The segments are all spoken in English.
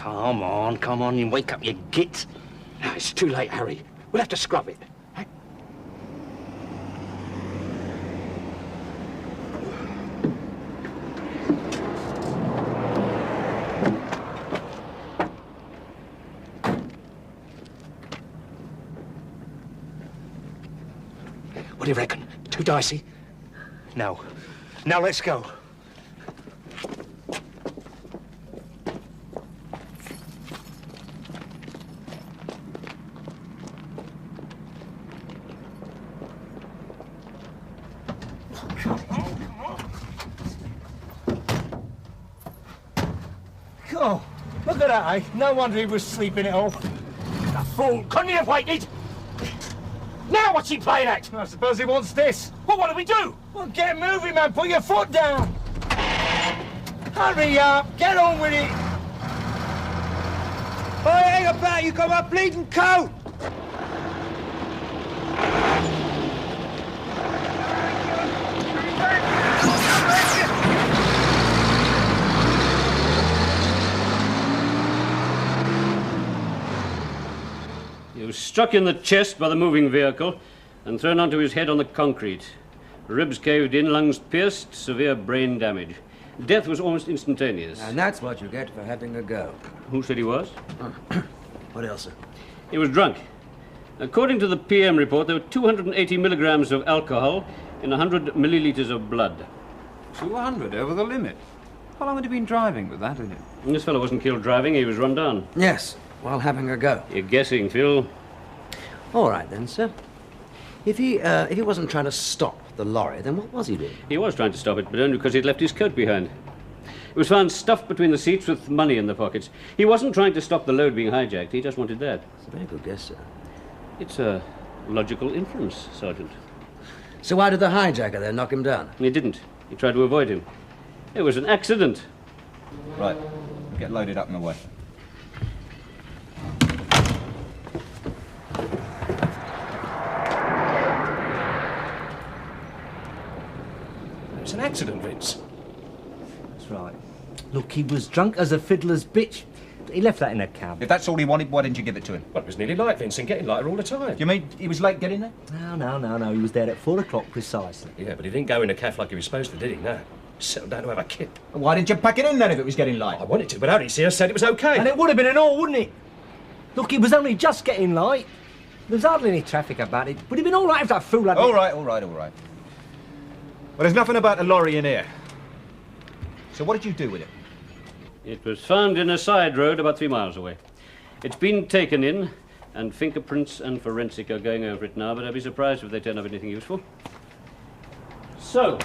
Come on, you wake up your git. No, it's too late, Harry. We'll have to scrub it. What do you reckon? Too dicey? No. Now let's go. Oh, look at that, eh? No wonder he was sleeping it off. The fool! Couldn't he have waited? Now what's he playing at? I suppose he wants this. Well, what do we do? Well, get moving, man. Put your foot down. Hurry up. Get on with it. Oi, hang about. You got my bleeding coat. He was struck in the chest by the moving vehicle and thrown onto his head on the concrete. Ribs caved in, lungs pierced, severe brain damage. Death was almost instantaneous. And that's what you get for having a go. Who said he was? What else, sir? He was drunk. According to the PM report, there were 280 milligrams of alcohol in 100 millilitres of blood. 200 over the limit. How long had he been driving with that in him? And this fellow wasn't killed driving, he was run down. Yes, while having a go. You're guessing, Phil. All right, then, sir. If he wasn't trying to stop the lorry, then what was he doing? He was trying to stop it, but only because he'd left his coat behind. It was found stuffed between the seats with money in the pockets. He wasn't trying to stop the load being hijacked, he just wanted that. It's a very good guess, sir. It's a logical inference, Sergeant. So why did the hijacker then knock him down? He didn't. He tried to avoid him. It was an accident. Right. Get loaded up and away. It's an accident, Vince. That's right. Look, he was drunk as a fiddler's bitch. He left that in a cab. If that's all he wanted, why didn't you give it to him? Well, it was nearly light, Vincent, getting lighter all the time. You mean he was late getting there? No. He was there at 4 o'clock precisely. Yeah, but he didn't go in a cafe like he was supposed to, did he? No. Settled down to have a kip. Why didn't you pack it in then if it was getting light? I wanted to, but Odysseus said it was okay. And it would have been an all, wouldn't it? Look, it was only just getting light. There was hardly any traffic about it. Would it have been all right if that fool had... All right. Well, there's nothing about a lorry in here. So what did you do with it? It was found in a side road about 3 miles away. It's been taken in, and fingerprints and forensic are going over it now, but I'd be surprised if they turn up anything useful. So,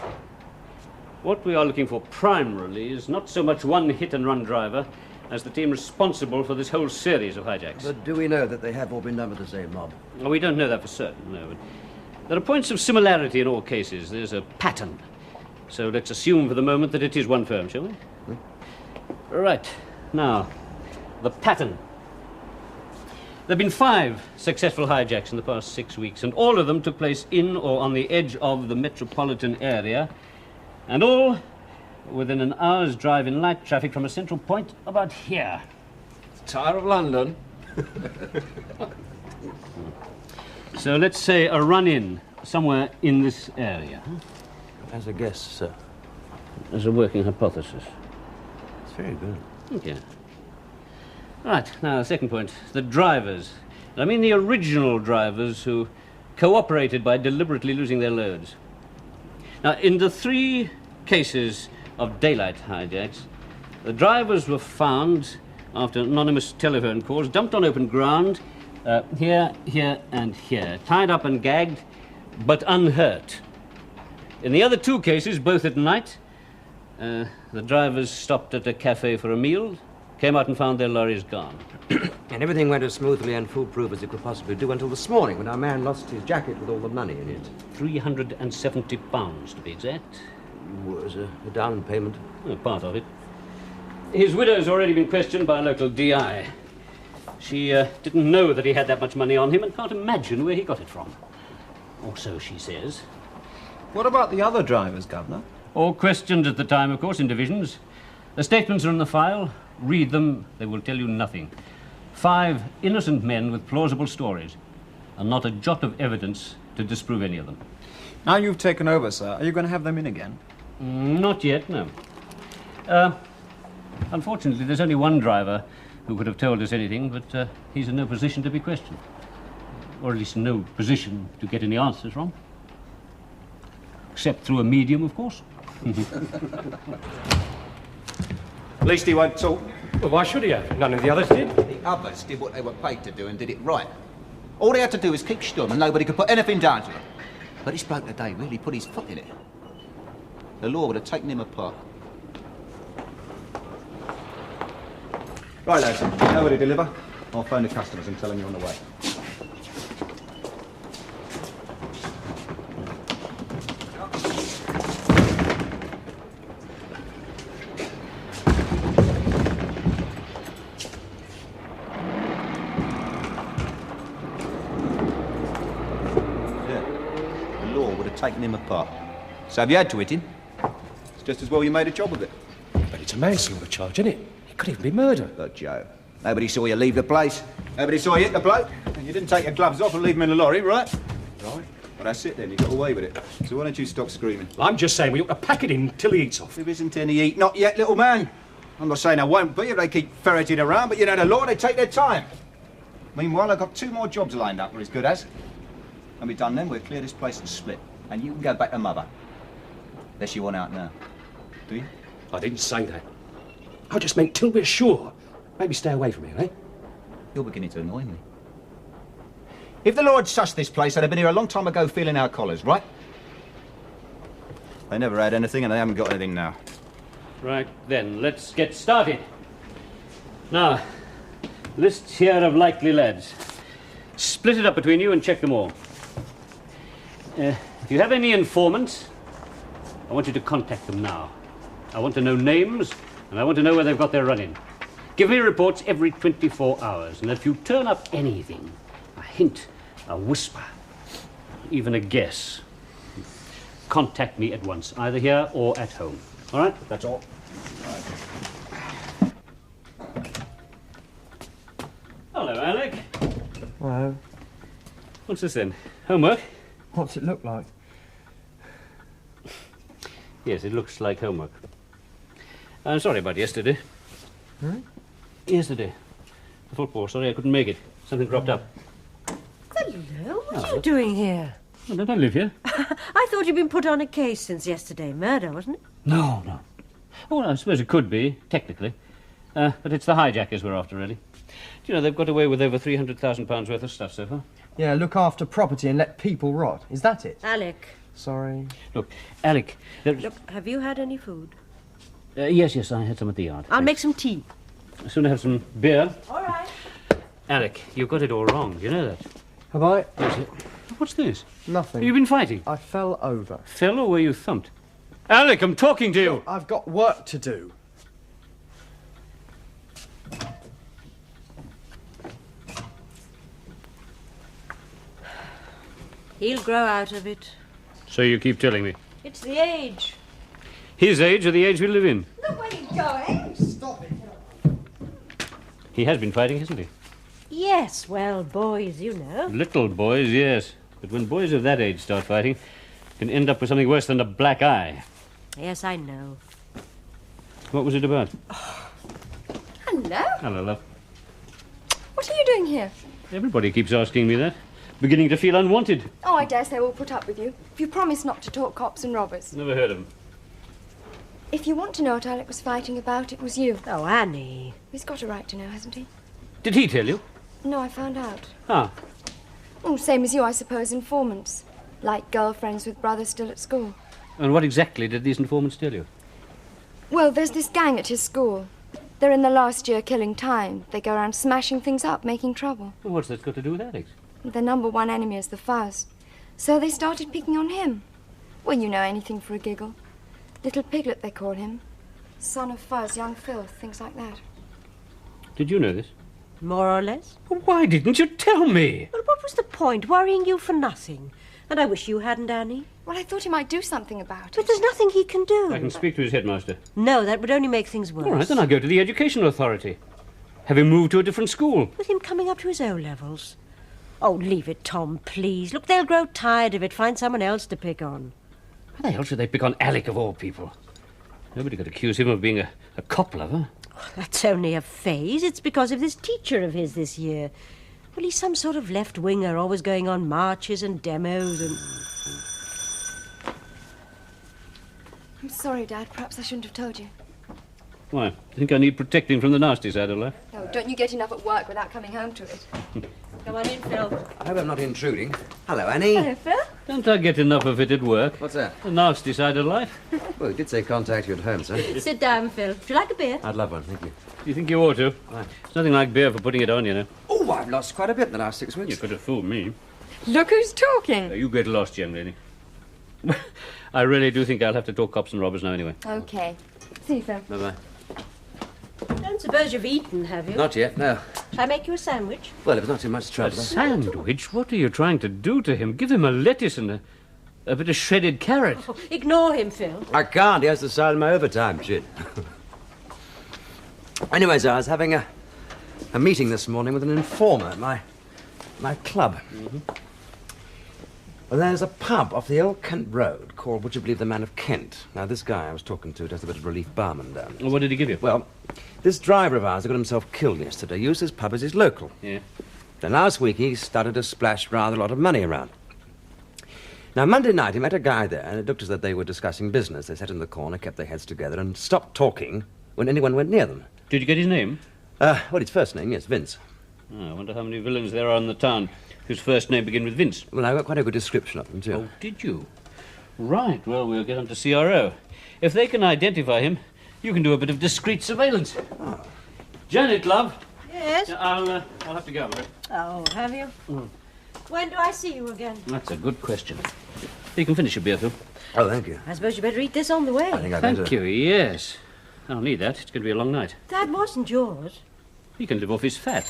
what we are looking for primarily is not so much one hit-and-run driver as the team responsible for this whole series of hijacks. But do we know that they have all been done with the same mob? Well, we don't know that for certain, no. But there are points of similarity in all cases. There's a pattern. So let's assume for the moment that it is one firm, shall we? Right. Now, the pattern. There have been 5 successful hijacks in the past 6 weeks, and all of them took place in or on the edge of the metropolitan area, and all within an hour's drive in light traffic from a central point about here. Tower of London. So let's say a run-in somewhere in this area. As a guess, sir. As a working hypothesis. It's very good. Okay. Right, now the second point, the drivers. I mean the original drivers who cooperated by deliberately losing their loads. Now, in the 3 cases of daylight hijacks, the drivers were found after anonymous telephone calls, dumped on open ground, here, and here, tied up and gagged, but unhurt. In the other 2 cases, both at night, the drivers stopped at a cafe for a meal, came out and found their lorries gone. And everything went as smoothly and foolproof as it could possibly do until this morning when our man lost his jacket with all the money in it. £370, to be exact. Was a down payment. Part of it. His widow's already been questioned by a local DI. She didn't know that he had that much money on him and can't imagine where he got it from. Or so she says. What about the other drivers, Governor? All questioned at the time, of course, in divisions. The statements are in the file. Read them, they will tell you nothing. 5 innocent men with plausible stories, and not a jot of evidence to disprove any of them. Now you've taken over, sir, are you going to have them in again? Not yet, no. Unfortunately, there's only one driver who could have told us anything, but he's in no position to be questioned. Or at least no position to get any answers from. Except through a medium, of course. At least he won't talk. Well, why should he have? None of the others did. The others did what they were paid to do and did it right. All they had to do was keep stum and nobody could put anything down to them. But this bloke today really put his foot in it. The law would have taken him apart. Right, lads. Know where to deliver? I'll phone the customers and tell them you're on the way. Taking him apart. So have you had to hit him? It's just as well you made a job of it. But it's a manslaughter charge, isn't it? It could even be murder. Look, Joe, nobody saw you leave the place. Nobody saw you hit the bloke. And you didn't take your gloves off and leave him in the lorry, right? Right. Well, that's it then. You got away with it. So why don't you stop screaming? Well, I'm just saying we ought to pack it in till he eats off. There isn't any eat. Not yet, little man. I'm not saying there won't be if they keep ferreting around, but you know the law, they take their time. Meanwhile, I've got 2 more jobs lined up, we're as good as. When we're done then, we'll clear this place and split. And you can go back to Mother. Unless you want out now. Do you? I didn't say that. I just meant till we're sure. Maybe stay away from here, eh? You're beginning to annoy me. If the law had sussed this place, they'd have been here a long time ago feeling our collars, right? They never had anything and they haven't got anything now. Right then, let's get started. Now, list here of likely lads. Split it up between you and check them all. If you have any informants, I want you to contact them now. I want to know names, and I want to know where they've got their run-in. Give me reports every 24 hours, and if you turn up anything, a hint, a whisper, even a guess, contact me at once, either here or at home. All right? That's all. Hello, Alec. Hello. What's this then? Homework? What's it look like? Yes, it looks like homework. I'm sorry about yesterday. Hmm? Yesterday. The football, sorry I couldn't make it. Something cropped up. Hello, what are you doing here? Oh, don't I live here? I thought you'd been put on a case since yesterday. Murder, wasn't it? No. Oh, well, I suppose it could be, technically. But it's the hijackers we're after, really. Do you know, they've got away with over £300,000 worth of stuff so far? Yeah, look after property and let people rot. Is that it? Alec. Sorry. Look, Alec... Look, have you had any food? Yes, I had some at the yard. I'll make some tea. I'll soon have some beer. All right. Alec, you've got it all wrong. You know that? Have I? Yes. What's this? Nothing. You've been fighting? I fell over. Fell or were you thumped? Alec, I'm talking to you! Look, I've got work to do. He'll grow out of it. So you keep telling me. It's the age. His age or the age we live in? Look where you're going. Stop it. He has been fighting, hasn't he? Yes, well, boys, you know. Little boys, yes. But when boys of that age start fighting, it can end up with something worse than a black eye. Yes, I know. What was it about? Hello. Hello, love. What are you doing here? Everybody keeps asking me that. Beginning to feel unwanted. Oh, I dare say we'll put up with you. If you promise not to talk cops and robbers. Never heard of them. If you want to know what Alec was fighting about, it was you. Oh, Annie. He's got a right to know, hasn't he? Did he tell you? No, I found out. Ah. Oh, same as you, I suppose, informants. Like girlfriends with brothers still at school. And what exactly did these informants tell you? Well, there's this gang at his school. They're in the last year killing time. They go around smashing things up, making trouble. Well, what's that got to do with Alex? Their number one enemy is the fuzz. So they started picking on him. Well, you know, anything for a giggle. Little Piglet, they call him. Son of Fuzz, young filth, things like that. Did you know this? More or less. Well, why didn't you tell me? Well, what was the point, worrying you for nothing? And I wish you hadn't, Annie. Well, I thought he might do something about But it. there's nothing he can do. I can speak to his headmaster. No, that would only make things worse. All right, then I'll go to the educational authority. Have him moved to a different school. With him coming up to his O-levels. Oh, leave it, Tom, please. Look, they'll grow tired of it. Find someone else to pick on. How the hell should they pick on Alec of all people? Nobody could accuse him of being a cop lover. That's only a phase. It's because of this teacher of his this year. Well, he's some sort of left-winger, always going on marches and demos and... I'm sorry, Dad. Perhaps I shouldn't have told you. Why? I think I need protecting from the nasty side of life. Oh, don't you get enough at work without coming home to it? Come on in, Phil. I hope I'm not intruding. Hello, Annie. Hello, Phil. Don't I get enough of it at work? What's that? The nasty side of life. Well, you did say contact you at home, sir. Sit down, Phil. Would you like a beer? I'd love one, thank you. You think you ought to? Right. There's nothing like beer for putting it on, you know. Oh, I've lost quite a bit in the last 6 weeks. You could have fooled me. Look who's talking. You get lost, young lady. I really do think I'll have to talk cops and robbers now anyway. Okay. See you, Phil. Bye-bye. Don't suppose you've eaten, have you? Not yet, no. Shall I make you a sandwich? Well, if it's not too much A trouble. sandwich? What are you trying to do to him? Give him a lettuce and a bit of shredded carrot. Oh, ignore him, Phil. I can't. He has to sign my overtime shit. Anyways, I was having a meeting this morning with an informer at my club. Mm-hmm. Well, there's a pub off the old Kent Road called, would you believe, the Man of Kent. Now, this guy I was talking to does a bit of relief barman down there. Well, what did he give you? Well, this driver of ours who got himself killed yesterday used his pub as his local. Yeah. Then last week he started to splash rather a lot of money around. Now, Monday night he met a guy there, and it looked as though they were discussing business. They sat in the corner, kept their heads together, and stopped talking when anyone went near them. Did you get his name? Well, his first name, yes, Vince. Oh, I wonder how many villains there are in the town whose first name begin with Vince. Well, I got quite a good description of him, too. Oh, did you? Right, well, we'll get on to CRO. If they can identify him, you can do a bit of discreet surveillance. Oh. Janet, love. Yes? I'll have to go, I'm afraid. Oh, have you? When do I see you again? That's a good question. You can finish your beer, Phil. Oh, thank you. I suppose you better eat this on the way. I think I Thank better. you, yes. I'll need that. It's going to be a long night. That wasn't yours. He can live off his fat.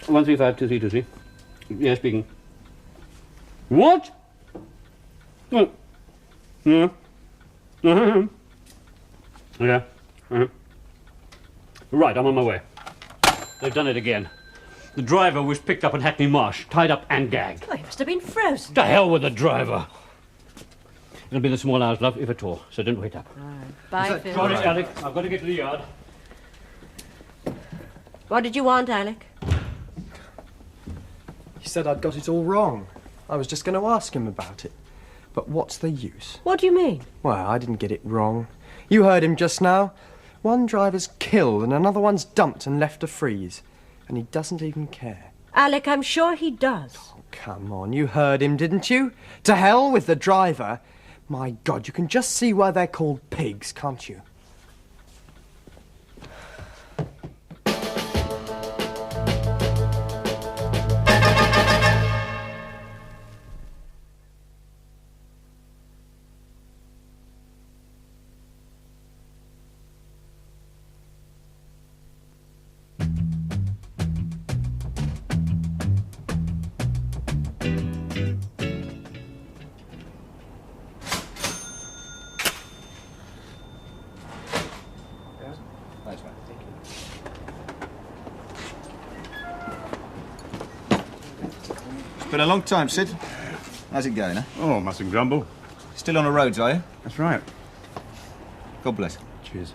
1352323. Yes, speaking. What? Oh. Yeah. Uh-huh. Yeah. Uh-huh. Right, I'm on my way. They've done it again. The driver was picked up in Hackney Marsh, tied up and gagged. Oh, he must have been frozen. To hell with the driver. It'll be in the small hours, love, if at all, so don't wait up. Bye, Phil. Sorry, Alec, I've got to get to the yard. What did you want, Alec? He said I'd got it all wrong. I was just going to ask him about it. But what's the use? What do you mean? Well, I didn't get it wrong. You heard him just now. One driver's killed and another one's dumped and left to freeze. And he doesn't even care. Alec, I'm sure he does. Oh, come on, you heard him, didn't you? To hell with the driver. My God, you can just see why they're called pigs, can't you? Thanks, mate. It's been a long time, Sid. How's it going, eh? Oh, mustn't grumble. Still on the roads, are you? That's right. God bless. Cheers.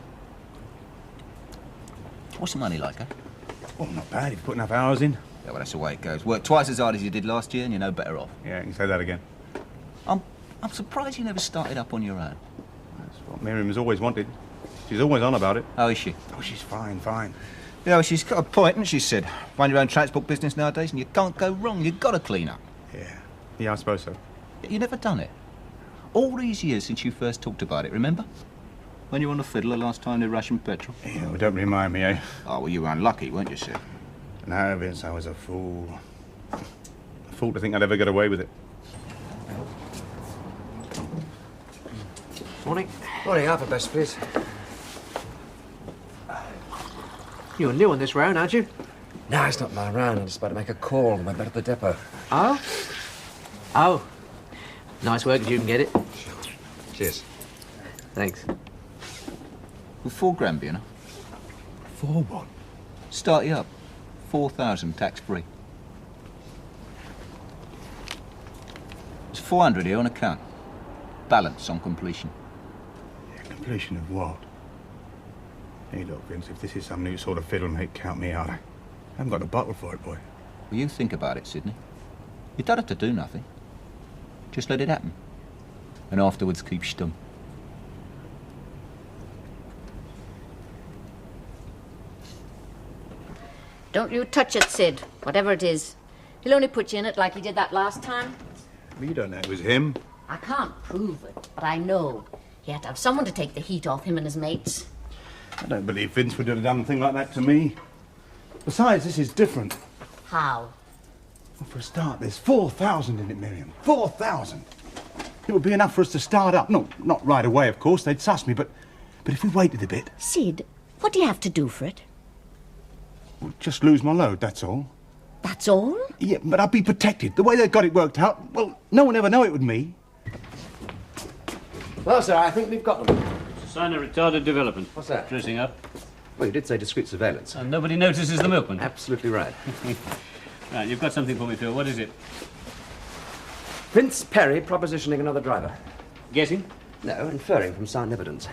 What's the money like, eh? Oh, not bad. You've put enough hours in. Yeah, well, that's the way it goes. Work twice as hard as you did last year and you're no better off. Yeah, you can say that again. I'm surprised you never started up on your own. That's what Miriam has always wanted. She's always on about it. How is she? Oh, she's fine, fine. Yeah, well, she's got a point, hasn't she, Sid? Run your own transport business nowadays and you can't go wrong. You've got to clean up. Yeah, I suppose so. You never done it. All these years since you first talked about it, remember? When you were on the fiddle the last time they rationed petrol. Yeah, well, don't remind me, eh? Oh, well, you were unlucky, weren't you, Sid? No, Vince, I was a fool. A fool to think I'd ever get away with it. Morning. Morning, half a best, please. You're new on this round, aren't you? No, it's not my round. I'm just about to make a call on the way back to the depot. Oh? Oh. Nice work if you can get it. Cheers. Thanks. Well, £4 grand, you know. For what? Start you up. 4,000 tax-free. There's 400 here on account. Balance on completion. Yeah, completion of what? Hey, look, Vince, if this is some new sort of fiddle, mate, count me out. I haven't got a bottle for it, boy. Well, you think about it, Sidney. You don't have to do nothing. Just let it happen. And afterwards keep stum. Don't you touch it, Sid, whatever it is. He'll only put you in it like he did that last time. Well, you don't know it was him. I can't prove it, but I know. He had to have someone to take the heat off him and his mates. I don't believe Vince would have done a thing like that to me. Besides, this is different. How? Well, for a start, there's 4,000 in it, Miriam. 4,000! It would be enough for us to start up. No, not right away, of course. They'd suss me, but if we waited a bit... Sid, what do you have to do for it? Well, just lose my load, that's all. That's all? Yeah, but I'd be protected. The way they got it worked out, well, no one ever know it with me. Well, sir, I think we've got them. It's a sign of retarded development. What's that? Dressing up. Well, you did say discreet surveillance. And nobody notices the milkman. Absolutely right. Right, you've got something for me, Phil. What is it? Vince Perry propositioning another driver. Guessing? No, inferring from sound evidence.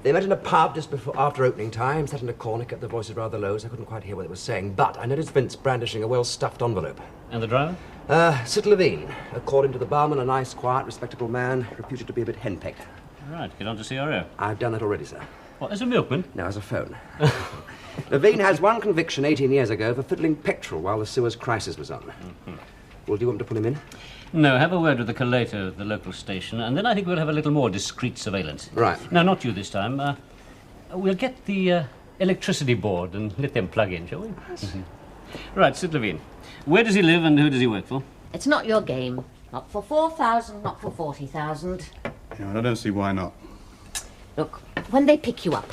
They met in a pub just after opening time, sat in a corner, kept their voices rather low, so I couldn't quite hear what they were saying. But I noticed Vince brandishing a well-stuffed envelope. And the driver? Sid Levine. According to the barman, a nice, quiet, respectable man, reputed to be a bit henpecked. Right, get on to CRO. I've done that already, sir. What, as a milkman? No, as a phone. Levine has one conviction 18 years ago for fiddling petrol while the sewers crisis was on. Mm-hmm. Well, do you want me to pull him in? No, have a word with the collator of the local station, and then I think we'll have a little more discreet surveillance. Right. No, not you this time. We'll get the electricity board and let them plug in, shall we? Yes. Mm-hmm. Right, Sid Levine. Where does he live and who does he work for? It's not your game. Not for 4,000, not for 40,000. Yeah, I don't see why not. Look, when they pick you up,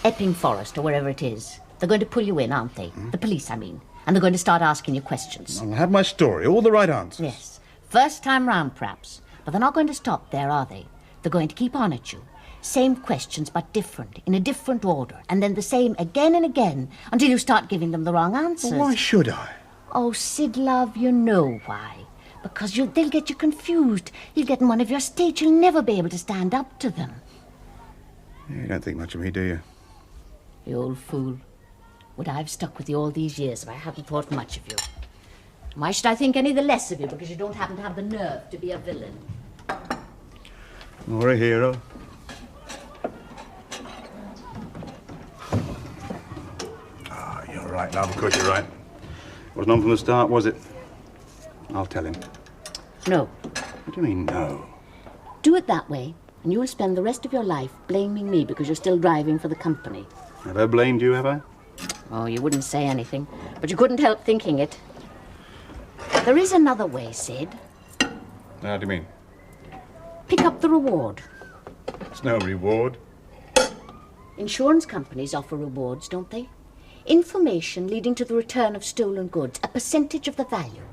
Epping Forest or wherever it is, they're going to pull you in, aren't they? The police, I mean. And they're going to start asking you questions. I'll have my story, all the right answers. Yes. First time round, perhaps. But they're not going to stop there, are they? They're going to keep on at you. Same questions, but different, in a different order. And then the same again and again, until you start giving them the wrong answers. Well, why should I? Oh, Sid, love, you know why. Because they'll get you confused. You'll get in one of your states. You'll never be able to stand up to them. Yeah, you don't think much of me, do you? You old fool. Would I have stuck with you all these years if I hadn't thought much of you? Why should I think any the less of you? Because you don't happen to have the nerve to be a villain. Or a hero. Ah, you're right, love. Of course you're right. Wasn't on from the start, was it? I'll tell him. No. What do you mean, no? Do it that way, and you will spend the rest of your life blaming me because you're still driving for the company. Have I blamed you, have I? Oh, you wouldn't say anything, but you couldn't help thinking it. There is another way, Sid. How do you mean? Pick up the reward. It's no reward. Insurance companies offer rewards, don't they? Information leading to the return of stolen goods, a percentage of the value.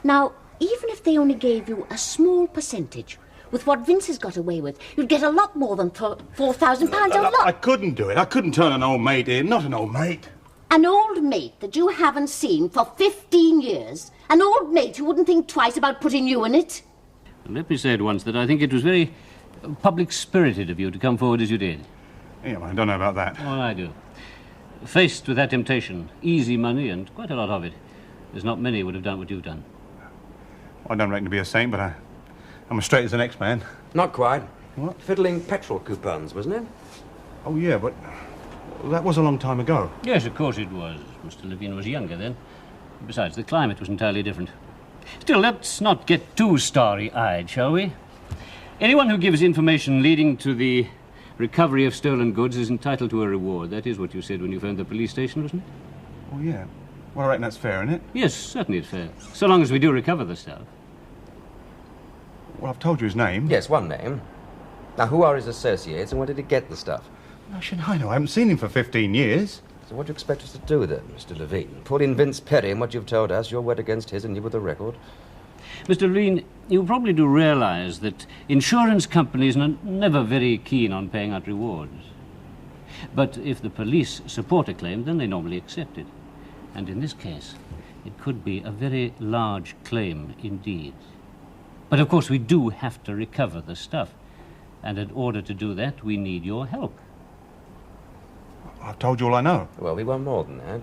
Now, even if they only gave you a small percentage, with what Vince has got away with, you'd get a lot more than £4,000, a lot. I couldn't do it. I couldn't turn an old mate in. Not an old mate. An old mate that you haven't seen for 15 years. An old mate who wouldn't think twice about putting you in it. Let me say at once that I think it was very public-spirited of you to come forward as you did. Yeah, well, I don't know about that. Oh, I do. Faced with that temptation, easy money and quite a lot of it, there's not many would have done what you've done. I don't reckon to be a saint, but I'm as straight as the next man. Not quite. What? Fiddling petrol coupons, wasn't it? Oh, yeah, but that was a long time ago. Yes, of course it was. Mr. Levine was younger then. Besides, the climate was entirely different. Still, let's not get too starry-eyed, shall we? Anyone who gives information leading to the recovery of stolen goods is entitled to a reward. That is what you said when you phoned the police station, wasn't it? Oh, yeah. Well, I reckon that's fair, isn't it? Yes, certainly it's fair. So long as we do recover the stuff. Well, I've told you his name. Yes, one name. Now, who are his associates and where did he get the stuff? How should I know? I haven't seen him for 15 years. So what do you expect us to do then, Mr. Levine? Pull in Vince Perry and what you've told us, your word against his and you with the record? Mr. Levine, you probably do realize that insurance companies are never very keen on paying out rewards. But if the police support a claim, then they normally accept it. And in this case, it could be a very large claim indeed. But of course, we do have to recover the stuff. And in order to do that, we need your help. I've told you all I know. Well, we want more than that.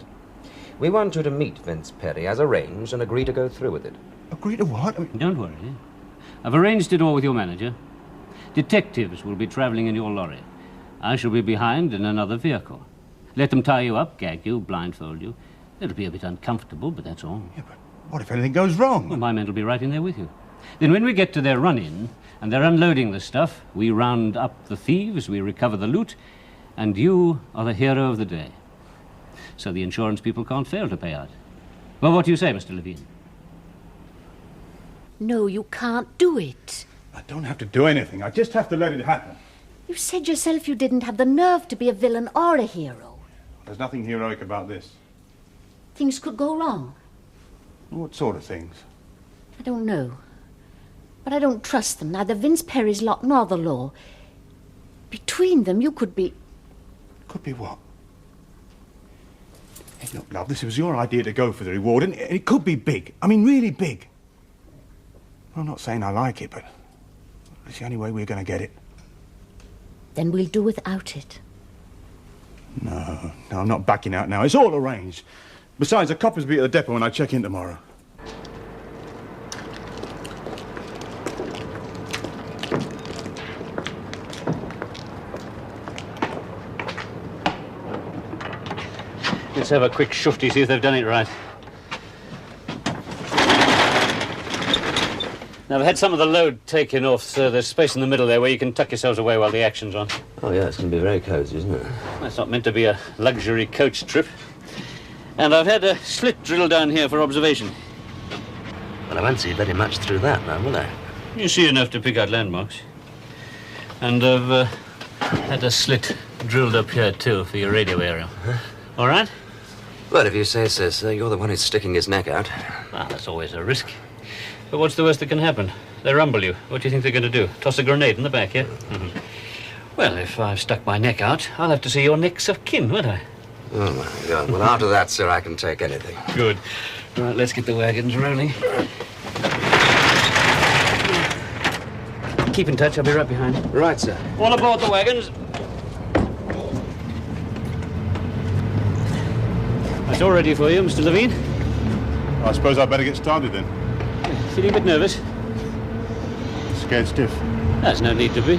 We want you to meet Vince Perry as arranged and agree to go through with it. Agree to what? Don't worry. I've arranged it all with your manager. Detectives will be traveling in your lorry. I shall be behind in another vehicle. Let them tie you up, gag you, blindfold you. It'll be a bit uncomfortable, but that's all. Yeah, but what if anything goes wrong? Well, my men will be right in there with you. Then when we get to their run-in, and they're unloading the stuff, we round up the thieves, we recover the loot, and you are the hero of the day. So the insurance people can't fail to pay out. Well, what do you say, Mr. Levine? No, you can't do it. I don't have to do anything. I just have to let it happen. You said yourself you didn't have the nerve to be a villain or a hero. There's nothing heroic about this. Things could go wrong. What sort of things? I don't know. But I don't trust them, neither Vince Perry's lot nor the law. Between them, you could be... Could be what? Hey, look, love, this was your idea to go for the reward, and it could be big. I mean, really big. I'm not saying I like it, but it's the only way we're going to get it. Then we'll do without it. No, I'm not backing out now. It's all arranged. Besides, the coppers will be at the depot when I check in tomorrow. Let's have a quick shufty, see if they've done it right. Now, I've had some of the load taken off, so there's space in the middle there where you can tuck yourselves away while the action's on. Oh, yeah, it's going to be very cosy, isn't it? That's not meant to be a luxury coach trip. And I've had a slit drilled down here for observation. Well, I won't see very much through that now, will I? You see enough to pick out landmarks. And I've had a slit drilled up here, too, for your radio area. Huh? All right? Well, if you say so, sir, you're the one who's sticking his neck out. Well, that's always a risk. But what's the worst that can happen? They rumble you. What do you think they're going to do? Toss a grenade in the back, yeah? Mm-hmm. Well, if I've stuck my neck out, I'll have to see your next of kin, won't I? Oh, my God. Well, after that, sir, I can take anything. Good. Right, let's get the wagons rolling. Keep in touch. I'll be right behind. Right, sir. All aboard the wagons. That's all ready for you, Mr. Levine. I suppose I'd better get started then. Feeling a bit nervous? Scared stiff. There's no need to be.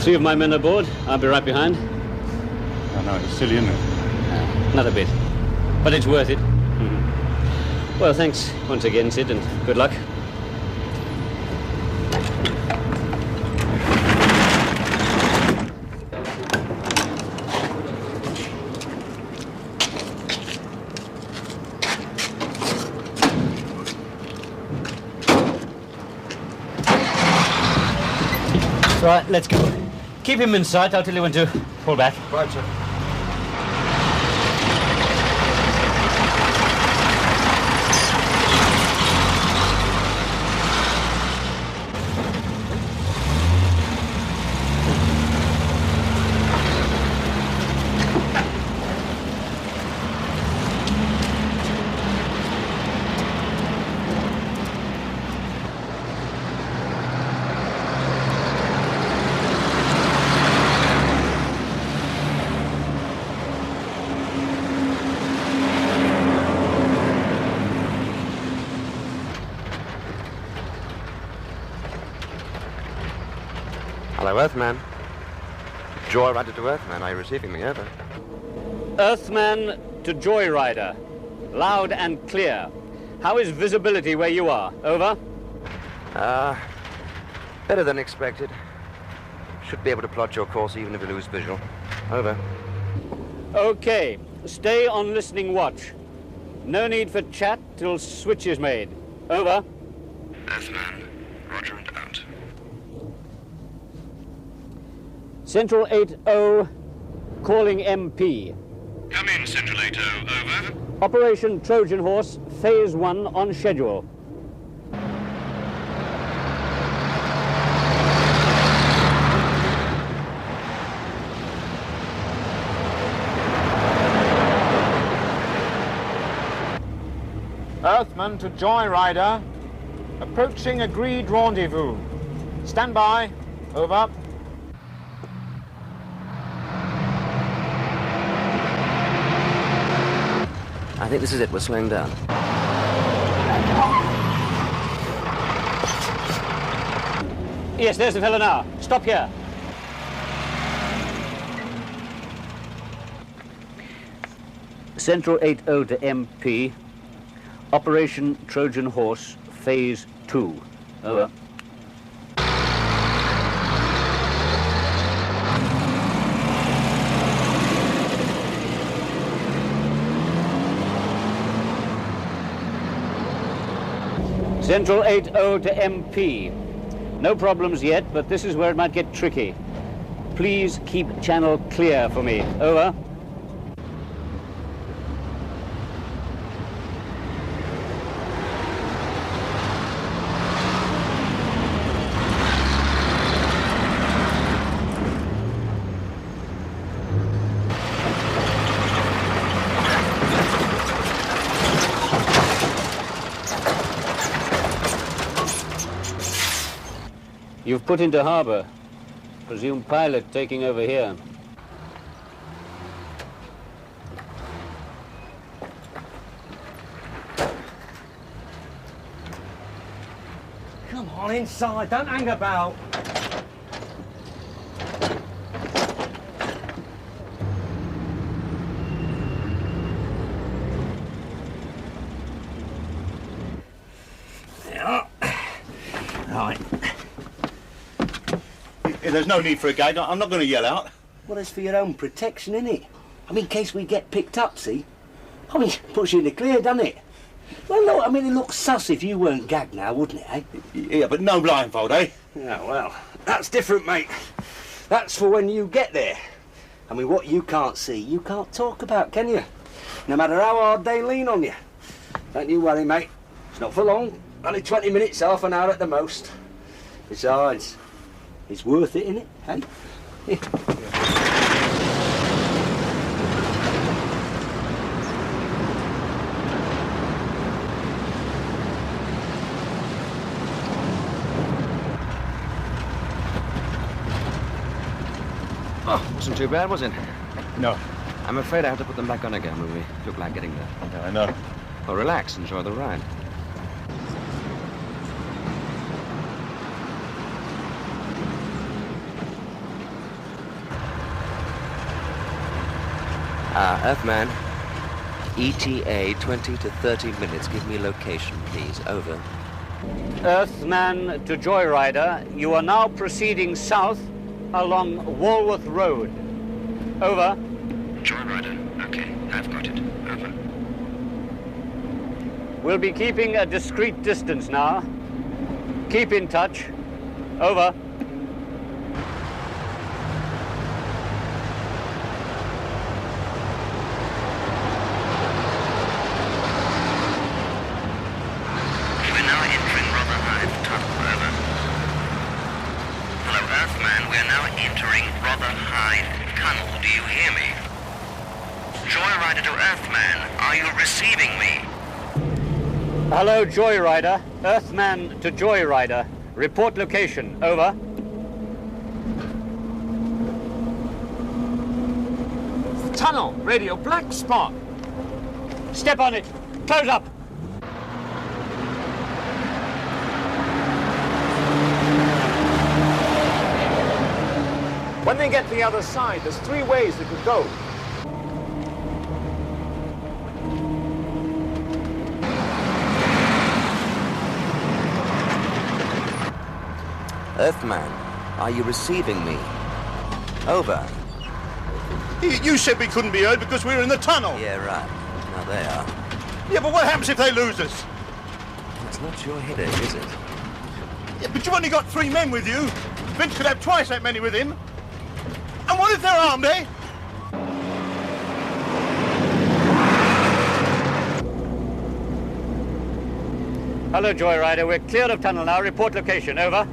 3 of my men aboard. I'll be right behind. I know, it's silly, isn't it? Not a bit. But it's worth it. Mm-hmm. Well, thanks once again, Sid, and good luck. Right, let's go. Keep him in sight. I'll tell you when to pull back. Right, sir. Hello, Earthman. Joyrider to Earthman. Are you receiving me? Over. Earthman to Joyrider. Loud and clear. How is visibility where you are? Over. Better than expected. Should be able to plot your course even if you lose visual. Over. Okay. Stay on listening watch. No need for chat till switch is made. Over. Earthman. Roger and out. Central 8-0, calling MP. Come in, Central 8-0, over. Operation Trojan Horse, Phase 1 on schedule. Earthman to Joyrider. Approaching agreed rendezvous. Stand by. Over. I think this is it. We're slowing down. Yes, there's the fellow now. Stop here. Central 8-0 to MP. Operation Trojan Horse, Phase 2. Over. Central 8-0 to MP. No problems yet, but this is where it might get tricky. Please keep channel clear for me. Over. You've put into harbour. Presume pilot taking over here. Come on, inside. Don't hang about. Yeah. Right. There's no need for a gate. I'm not going to yell out. Well, it's for your own protection, innit? I mean, in case we get picked up, see? I mean, puts you in the clear, doesn't it? Well, look, I mean, it looks sus if you weren't gagged now, wouldn't it, eh? Yeah, but no blindfold, eh? Yeah, well, that's different, mate. That's for when you get there. I mean, what you can't see, you can't talk about, can you? No matter how hard they lean on you. Don't you worry, mate. It's not for long. Only 20 minutes, half an hour at the most. Besides, it's worth it, innit, eh? Yeah. Oh, wasn't too bad, was it? No. I'm afraid I have to put them back on again when we look like getting there. Yeah, I know. Well, relax, enjoy the ride. Earthman. ETA 20 to 30 minutes. Give me a location, please. Over. Earthman to Joyrider, you are now proceeding south along Walworth Road. Over. Joyrider, okay, I've got it. Over. We'll be keeping a discreet distance now. Keep in touch. Over. Hello, Joyrider. Earthman to Joyrider. Report location. Over. Tunnel. Radio black spot. Step on it. Close up. When they get to the other side, there's 3 ways they could go. Earthman, are you receiving me? Over. You said we couldn't be heard because we were in the tunnel. Yeah, right. Now they are. Yeah, but what happens if they lose us? It's not your headache, is it? Yeah, but you've only got 3 men with you. Vince could have twice that many with him. And what if they're armed, eh? Hello, Joyrider. We're clear of tunnel now. Report location. Over.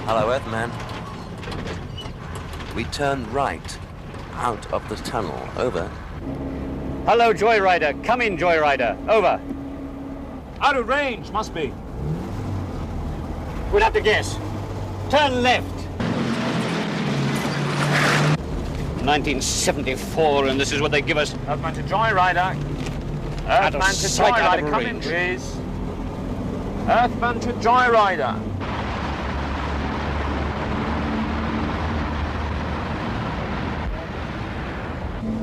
Hello, Earthman. We turned right out of the tunnel. Over. Hello, Joyrider. Come in, Joyrider. Over. Out of range, must be. We'll have to guess. Turn left. 1974, and this is what they give us. Earthman to Joyrider. Out of Earthman to sight, out of Joyrider, come in, range. please. Earthman to Joyrider.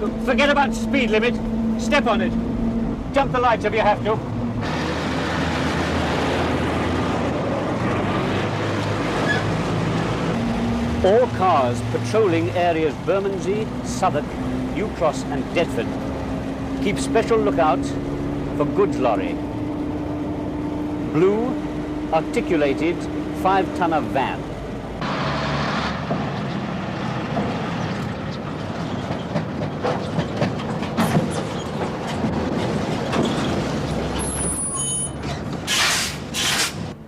Look, forget about speed limit. Step on it. Jump the lights if you have to. All cars patrolling areas Bermondsey, Southwark, New Cross and Deptford keep special lookout for goods lorry. Blue, articulated, 5-tonner van.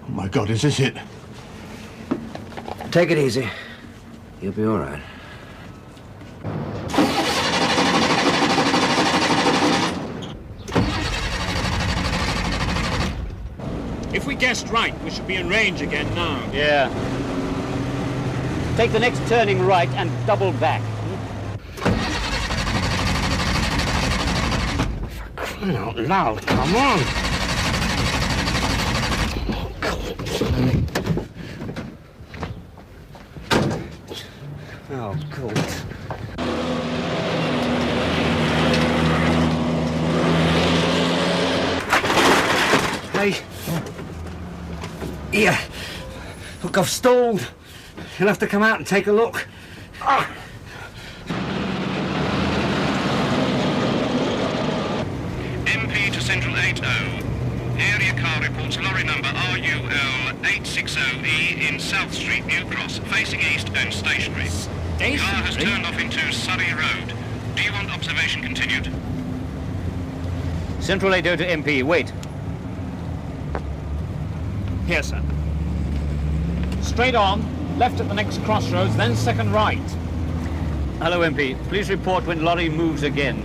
Oh my God, is this it? Take it easy. You'll be all right. If we guessed right, we should be in range again now. Yeah. Take the next turning right and double back. For crying out loud, come on! Oh, God. Hey. Here. Look, I've stalled. You'll have to come out and take a look. MP to Central 8-0. Area car reports lorry number RUL 860E in South Street, New Cross, facing east and stationary. Car has turned off into Surrey Road. Do you want observation continued? Central 8-0 to MP, wait. Here, sir. Straight on, left at the next crossroads, then second right. Hello, MP. Please report when lorry moves again.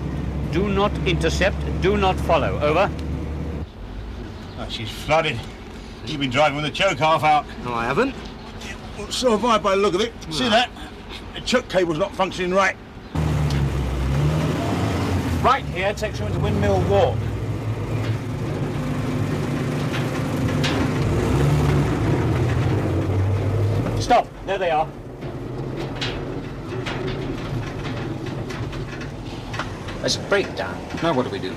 Do not intercept, do not follow. Over. Oh, she's flooded. You've been driving with the choke half out. No, I haven't. Well, so have I by the look of it. See that? The choke cable's not functioning right. Right here takes you into Windmill Walk. Stop. There they are. There's a breakdown. Now what do we do?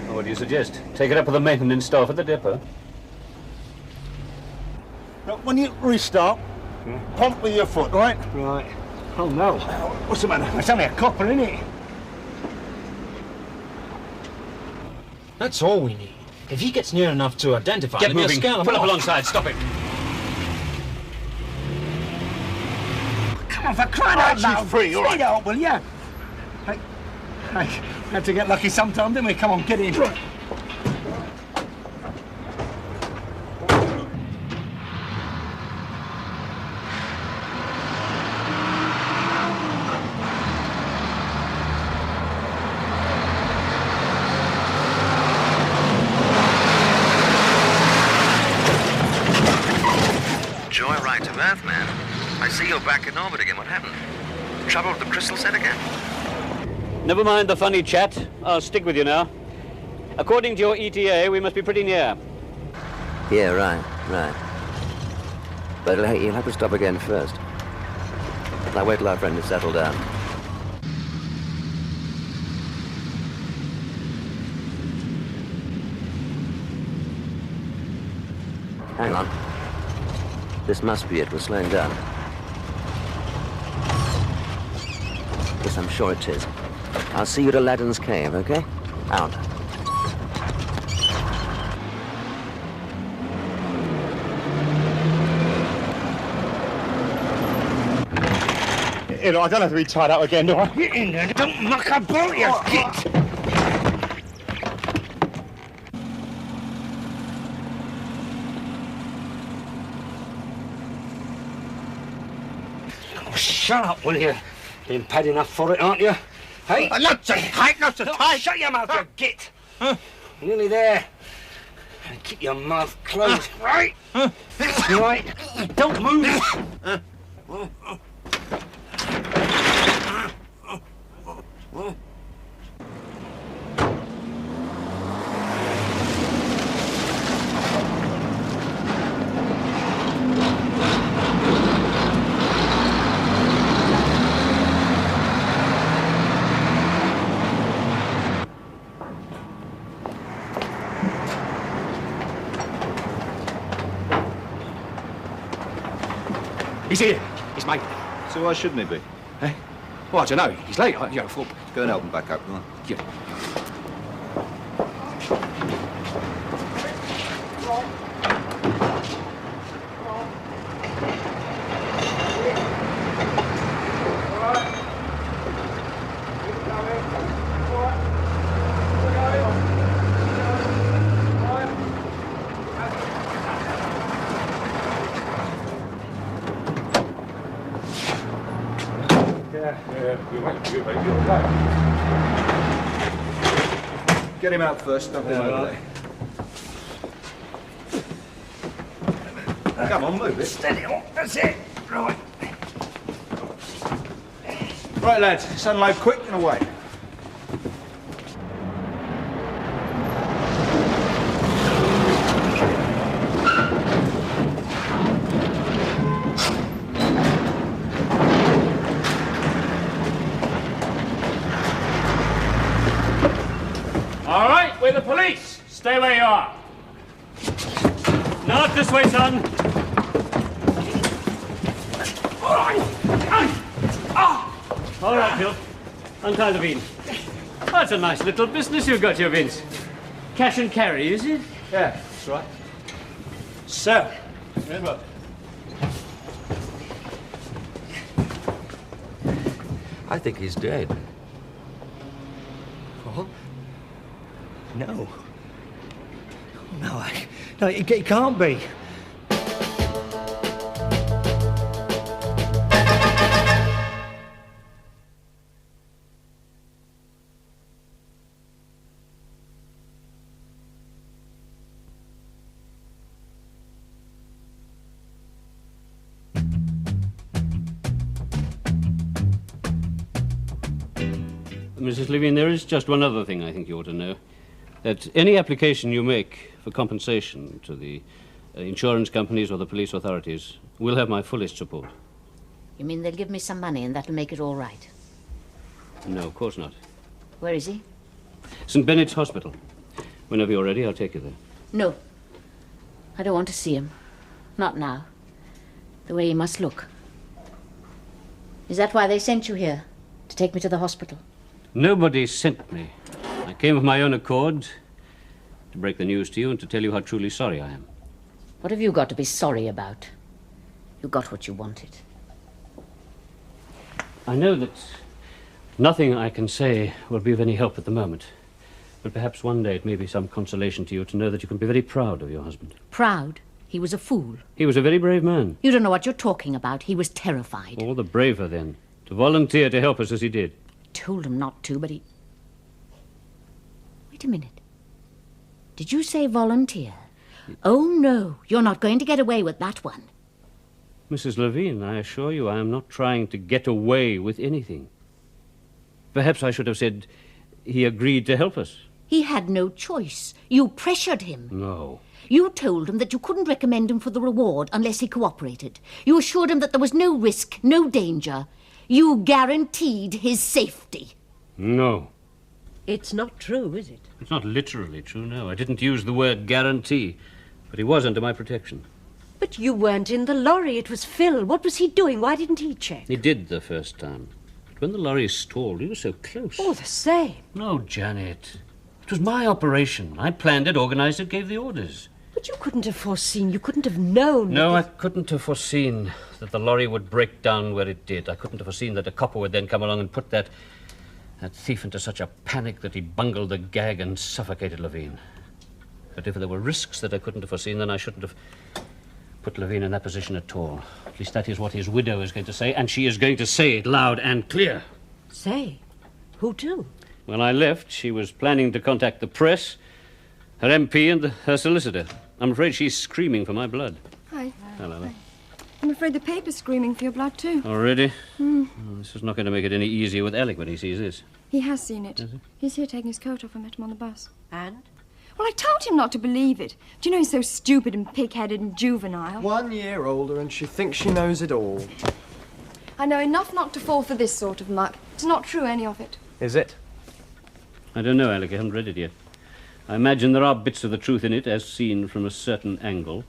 Well, what do you suggest? Take it up with the maintenance staff at the depot. Now, when you restart, pump with your foot, right? Right. Oh, no. What's the matter? It's only a copper, isn't it? That's all we need. If he gets near enough to identify Get him, he'll moving. scale him Pull up off. alongside. Stop it. Come on, for crying out she's loud. free, all right. Speed out, will ya? Hey, had to get lucky sometime, didn't we? Come on, get in. Right. Joyride to Earthman. I see you're back in orbit again. What happened? Trouble with the crystal set again? Never mind the funny chat. I'll stick with you now. According to your ETA, we must be pretty near. Yeah, right. But you'll have to stop again first. Now wait till our friend is settled down. Hang on. This must be it. We're slowing down. Yes, I'm sure it is. I'll see you at Aladdin's Cave, okay? Out. Here, look, I don't have to be tied up again, do I? Get in there, don't muck about, you git! Oh, shut up, will you? Been paid enough for it, aren't you? Hey? Lots of tight, lots of tight. Shut your mouth, you git! Nearly there. Keep your mouth closed. Right? Right. Don't move. He's here. He's mate. So why shouldn't he be? Eh? Well, I don't know. He's late. I thought... Go and help him back up, come on. Yeah. Get him out first, dump him over there. Come on, move it. Steady on, that's it. Right. Right, lads, unload quick and away. All right, we're the police. Stay where you are. Not this way, son. All right, Bill. Untie the bean. That's a nice little business you've got here, Vince. Cash and carry, is it? Yeah, that's right. So, remember. I think he's dead. What? No. No, it can't be. Mrs. Levine, there is just one other thing I think you ought to know. That any application you make for compensation to the insurance companies or the police authorities will have my fullest support. You mean they'll give me some money and that'll make it all right? No, of course not. Where is he? St. Bennett's Hospital. Whenever you're ready, I'll take you there. No. I don't want to see him. Not now. The way he must look. Is that why they sent you here? To take me to the hospital? Nobody sent me. I came of my own accord to break the news to you and to tell you how truly sorry I am. What have you got to be sorry about? You got what you wanted. I know that nothing I can say will be of any help at the moment. But perhaps one day it may be some consolation to you to know that you can be very proud of your husband. Proud? He was a fool. He was a very brave man. You don't know what you're talking about. He was terrified. All the braver, then, to volunteer to help us as he did. Told him not to, but he... Wait a minute. Did you say volunteer? Oh, no. You're not going to get away with that one. Mrs. Levine, I assure you I am not trying to get away with anything. Perhaps I should have said he agreed to help us. He had no choice. You pressured him. No. You told him that you couldn't recommend him for the reward unless he cooperated. You assured him that there was no risk, no danger. You guaranteed his safety. No. It's not true, is it? It's not literally true, no. I didn't use the word guarantee, but he was under my protection. But you weren't in the lorry. It was Phil. What was he doing? Why didn't he check? He did the first time. But when the lorry stalled, he was so close. Oh, the same. No, Janet. It was my operation. I planned it, organised it, gave the orders. But you couldn't have foreseen, you couldn't have known... No, I couldn't have foreseen that the lorry would break down where it did. I couldn't have foreseen that a copper would then come along and put that thief into such a panic that he bungled the gag and suffocated Levine. But if there were risks that I couldn't have foreseen, then I shouldn't have put Levine in that position at all. At least that is what his widow is going to say, and she is going to say it loud and clear. Say? Who to? When I left, she was planning to contact the press, her MP and her solicitor. I'm afraid she's screaming for my blood. Hi. Hello. Hi. I'm afraid the paper's screaming for your blood, too. Already? Mm. Oh, this is not going to make it any easier with Alec when he sees this. He has seen it. Has he? He's here taking his coat off. I met him on the bus. And? Well, I told him not to believe it. Do you know he's so stupid and pig-headed and juvenile? 1 year older and she thinks she knows it all. I know enough not to fall for this sort of muck. It's not true, any of it. Is it? I don't know, Alec. I haven't read it yet. I imagine there are bits of the truth in it as seen from a certain angle.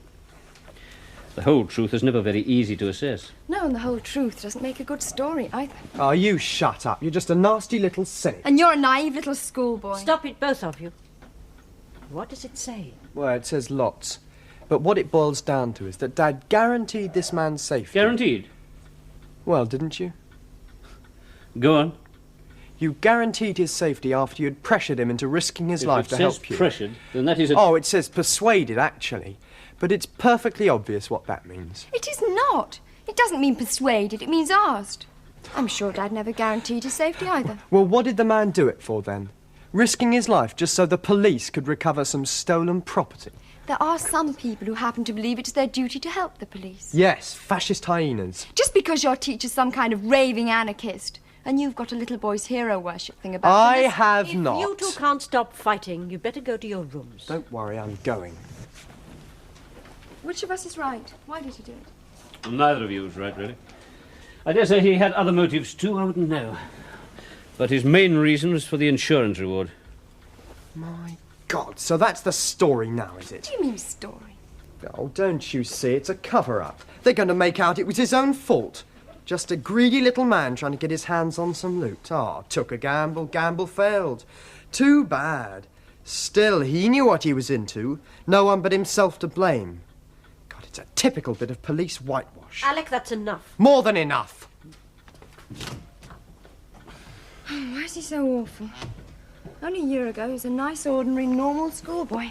The whole truth is never very easy to assess. No, and the whole truth doesn't make a good story either. Oh, you shut up. You're just a nasty little cynic. And you're a naive little schoolboy. Stop it, both of you. What does it say? Well, it says lots. But what it boils down to is that Dad guaranteed this man's safety. Guaranteed? Well, didn't you? Go on. You guaranteed his safety after you'd pressured him into risking his life to help you. If it says pressured, then that is a... Oh, it says persuaded, actually. But it's perfectly obvious what that means. It is not. It doesn't mean persuaded. It means asked. I'm sure Dad never guaranteed his safety either. Well, what did the man do it for, then? Risking his life just so the police could recover some stolen property? There are some people who happen to believe it's their duty to help the police. Yes, fascist hyenas. Just because your teacher's some kind of raving anarchist and you've got a little boy's hero worship thing about I you. have If not. you two can't stop fighting, you better go to your rooms. Don't worry, I'm going. Which of us is right? Why did he do it? Well, neither of you is right, really. I dare say he had other motives too, I wouldn't know. But his main reason was for the insurance reward. My God, so that's the story now, is it? What do you mean, story? Oh, don't you see? It's a cover-up. They're going to make out it was his own fault. Just a greedy little man trying to get his hands on some loot. Took a gamble, gamble failed. Too bad. Still, he knew what he was into. No one but himself to blame. God, it's a typical bit of police whitewash. Alec, that's enough. More than enough. Oh, why is he so awful? Only a year ago, he was a nice, ordinary, normal schoolboy.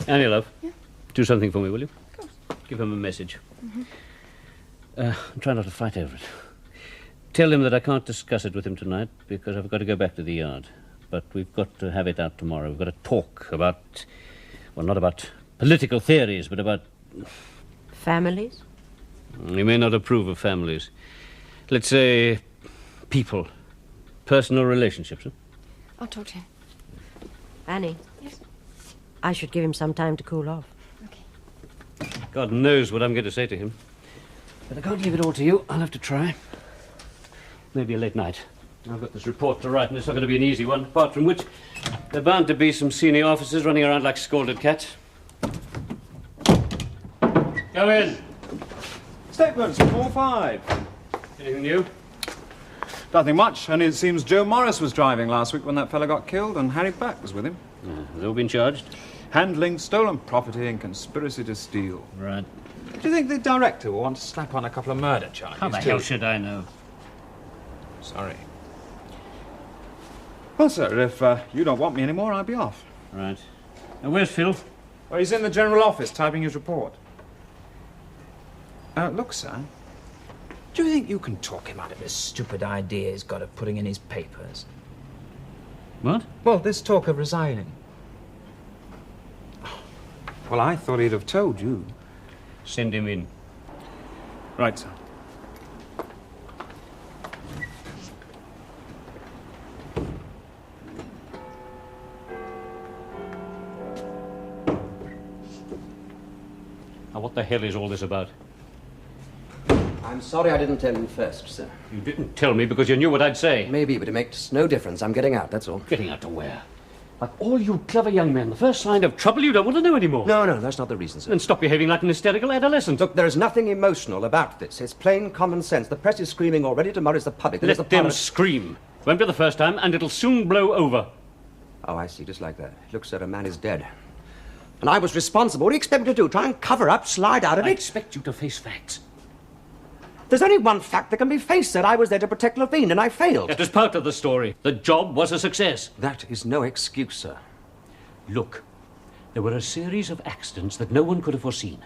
Annie, love. Yeah? Do something for me, will you? Of course. Give him a message. Mm-hmm. Try not to fight over it. Tell him that I can't discuss it with him tonight because I've got to go back to the yard. But we've got to have it out tomorrow. We've got to talk about, well, not about political theories, but about... Families? You may not approve of families. Let's say people. Personal relationships. Huh? I'll talk to him. Annie? Yes? I should give him some time to cool off. Okay. God knows what I'm going to say to him. But I can't leave it all to you. I'll have to try. Maybe a late night. I've got this report to write, and it's not going to be an easy one, apart from which there are bound to be some senior officers running around like scalded cats. Go in. Statements, 4-5. Anything new? Nothing much, only it seems Joe Morris was driving last week when that fella got killed, and Harry Back was with him. Has all been charged? Handling stolen property and conspiracy to steal. Right. Do you think the director will want to slap on a couple of murder charges? How the hell should I know? Sorry. Well, sir, if you don't want me anymore, I'll be off. Right. Now, where's Phil? Well, he's in the general office typing his report. Look, sir. Do you think you can talk him out of this stupid idea he's got of putting in his papers? What? Well, this talk of resigning. Well, I thought he'd have told you. Send him in. Right, sir. Now, what the hell is all this about? I'm sorry I didn't tell you first, sir. You didn't tell me because you knew what I'd say. Maybe, but it makes no difference. I'm getting out, that's all. Getting out to where? Like all you clever young men, the first sign of trouble, you don't want to know anymore. No, that's not the reason, sir. Then stop behaving like an hysterical adolescent. Look, there is nothing emotional about this. It's plain common sense. The press is screaming already. Tomorrow's the public. Let them scream. Won't be the first time, and it'll soon blow over. Oh, I see. Just like that. Look, sir, a man is dead. and I was responsible. What do you expect me to do? Try and cover up, slide out of I it? expect you to face facts. There's only one fact that can be faced, sir. I was there to protect Levine, and I failed. That is part of the story. The job was a success. That is no excuse, sir. Look, there were a series of accidents that no one could have foreseen.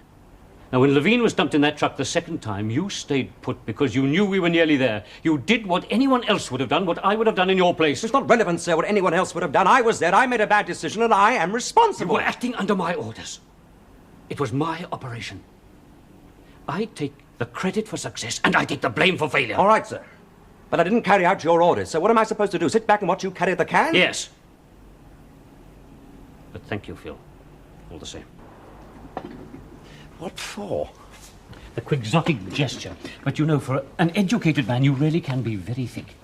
Now, when Levine was dumped in that truck the second time, you stayed put because you knew we were nearly there. You did what anyone else would have done, what I would have done in your place. It's not relevant, sir, what anyone else would have done. I was there, I made a bad decision, and I am responsible. You were acting under my orders. It was my operation. I take the credit for success, and I take the blame for failure. All right, sir. But I didn't carry out your orders, so what am I supposed to do? Sit back and watch you carry the can? Yes. But thank you, Phil. All the same. What for? The quixotic gesture. But you know, for an educated man, you really can be very thick.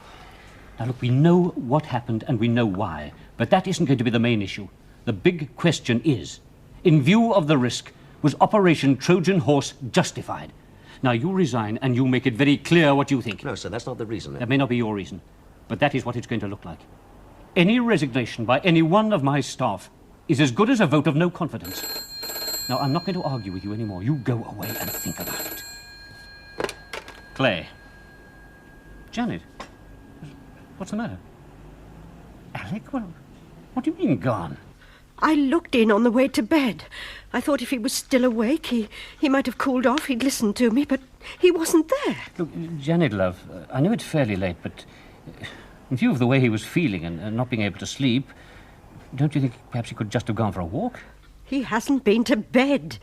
Now, look, we know what happened and we know why, but that isn't going to be the main issue. The big question is, in view of the risk, was Operation Trojan Horse justified? Now, you resign and you make it very clear what you think. No, sir, that's not the reason. That may not be your reason, but that is what it's going to look like. Any resignation by any one of my staff is as good as a vote of no confidence. Now, I'm not going to argue with you anymore. You go away and think about it. Clay. Janet. What's the matter? Alec? What do you mean, gone? I looked in on the way to bed. I thought if he was still awake, he might have cooled off. He'd listened to me, but he wasn't there. Look, Janet, love, I know it's fairly late, but in view of the way he was feeling and not being able to sleep, don't you think perhaps he could just have gone for a walk? He hasn't been to bed.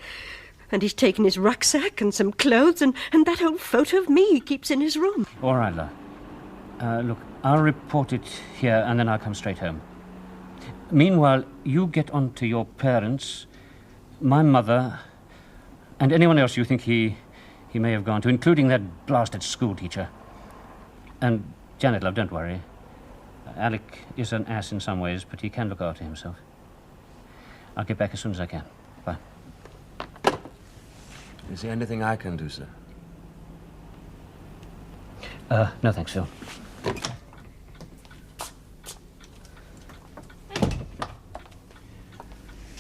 And he's taken his rucksack and some clothes and that old photo of me he keeps in his room. All right, love. Look, I'll report it here and then I'll come straight home. Meanwhile, you get on to your parents, my mother, and anyone else you think he may have gone to, including that blasted schoolteacher. And, Janet, love, don't worry. Alec is an ass in some ways, but he can look after himself. I'll get back as soon as I can. Bye. Is there anything I can do, sir? No thanks, Phil.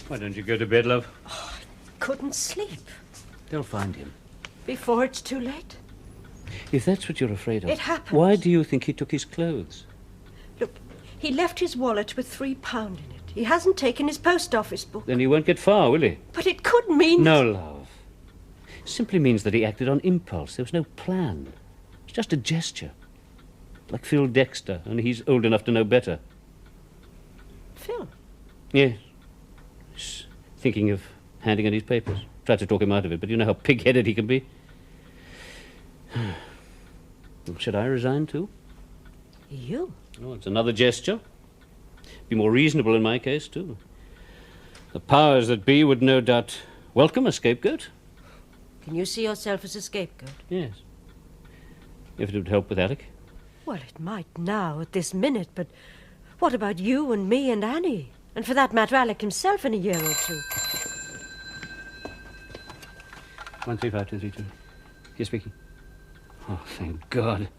Why don't you go to bed, love? Oh, I couldn't sleep. They'll find him. Before it's too late? If that's what you're afraid of, It happened. why do you think he took his clothes? Look, he left his wallet with £3 in it. He hasn't taken his post office book. Then he won't get far, will he? But it could mean... No, love. It simply means that he acted on impulse. There was no plan. It's just a gesture. Like Phil Dexter, only he's old enough to know better. Phil? Yes. He's thinking of handing in his papers. Tried to talk him out of it, but you know how pig-headed he can be. Should I resign too? You? Oh, it's another gesture. Be more reasonable in my case, too. The powers that be would no doubt welcome a scapegoat. Can you see yourself as a scapegoat? Yes. If it would help with Alec. Well, it might now, at this minute, but what about you and me and Annie? And for that matter, Alec himself in a year or two. 135232. You're speaking. Oh, thank God.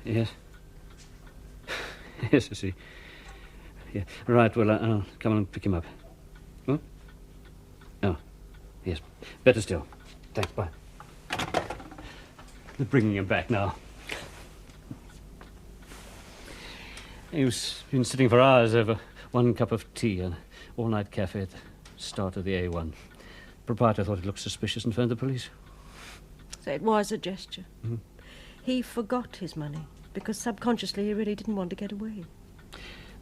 Yes. Yes, I see. Yeah. Right, well, I'll come on and pick him up. Oh? Oh, yes. Better still. Thanks, bye. They're bringing him back now. He's been sitting for hours over one cup of tea and all-night cafe at the start of the A1. Proprietor thought it looked suspicious and phoned the police. So it was a gesture. Mm-hmm. He forgot his money because subconsciously he really didn't want to get away.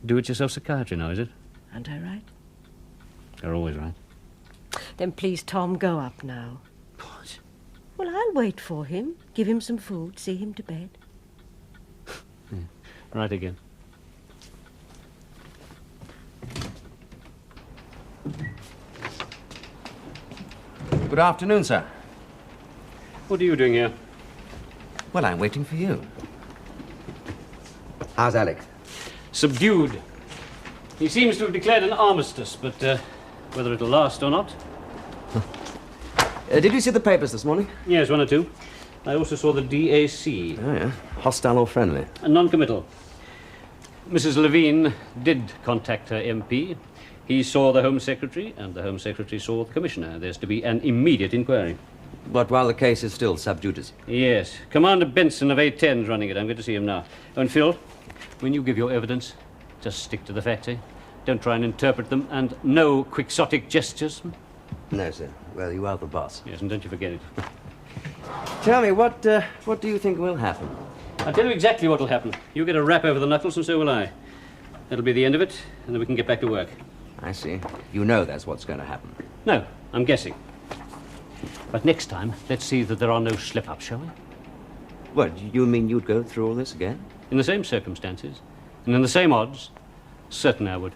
Do-it-yourself psychiatry now, is it? Aren't I right? You're always right. Then please, Tom, go up now. What? Well, I'll wait for him, give him some food, see him to bed. Yeah. Right again. Good afternoon, sir. What are you doing here? Well, I'm waiting for you. How's Alec? Subdued. He seems to have declared an armistice, but whether it'll last or not... Did you see the papers this morning? Yes, one or two. I also saw the DAC. Oh, yeah. Hostile or friendly? A non-committal. Mrs. Levine did contact her MP. He saw the Home Secretary, and the Home Secretary saw the Commissioner. There's to be an immediate inquiry. But while the case is still sub judice? Yes. Commander Benson of A10's running it. I'm going to see him now. Oh, and Phil, when you give your evidence, just stick to the facts, eh? Don't try and interpret them, and no quixotic gestures. No, sir. Well, you are the boss. Yes, and don't you forget it. Tell me, what do you think will happen? I'll tell you exactly what will happen. You get a rap over the knuckles, and so will I. That'll be the end of it, and then we can get back to work. I see. You know that's what's going to happen. No, I'm guessing. But next time, let's see that there are no slip-ups, shall we? What, you mean you'd go through all this again? In the same circumstances, and in the same odds, certainly I would.